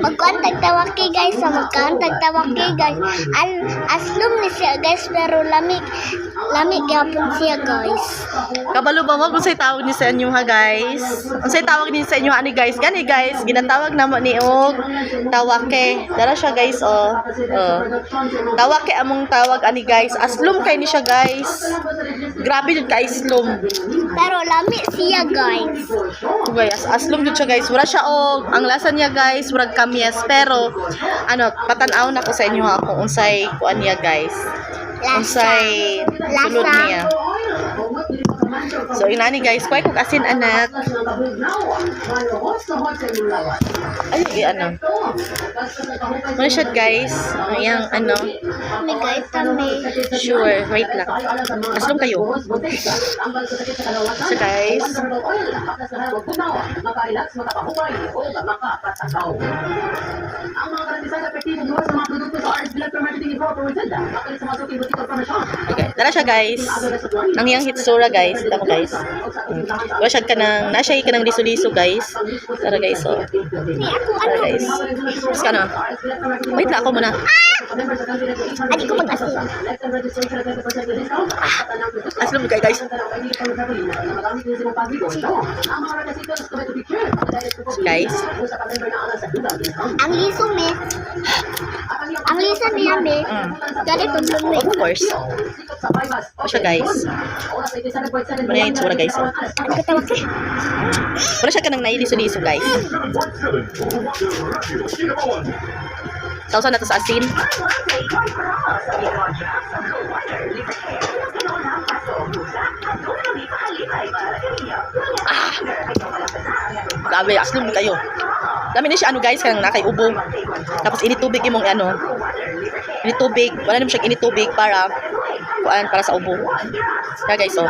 Magkuantag tawaki guys, magkuantag tawaki guys. Aslum ni siya guys, pero lamig gyapon siya guys. Kabalo ba mo kung sa'y tawag ni sa inyo ha guys? Kung sa'y tawag ni sa inyo ani guys? Gani guys, ginatawag na mo ni og tawake. Dara siya guys oh. Tawake among tawag ani guys. Aslum kay ni siya guys. Grabe jud ka aslum. Pero lamig siya guys. Guys, aslum jud siya guys. Wala siya og ang lasa niya guys, murag kamyas pero ano, patanaw na ko sa inyo ha kung unsay kuan niya guys. Unsay sulod niya. So, inani guys, kuhay kong asin anak. Ay, ano. Ano siya guys? Ayang ano. May guys kami. Sure, wait lang. Aslong kayo. So guys. Okay, tara siya guys. Ang iyang hitsura guys. Tama guys. Wala siya ka ng, nasya ka ng liso-liso guys. Tara guys, oh. Tara guys. Tapos ka na. Wait lang ako muna. Adi ko mag-asin. Aslom kayo guys. Guys. Ang liso me. Ang liso niya me. Ganito me. Of course. O siya guys. Ano yung itsura guys? Oh. Ano ka tawag ka? Wala siya ka ng nailiso-liso guys. Sausaw na to sa asin. Grabe, aslum kayo. Dami na siya ano guys, kanang nakaiubo. Tapos initubig imong ano. Initubig, wala naman siyang initubig para kuan para sa ubo. Kaya guys, oh.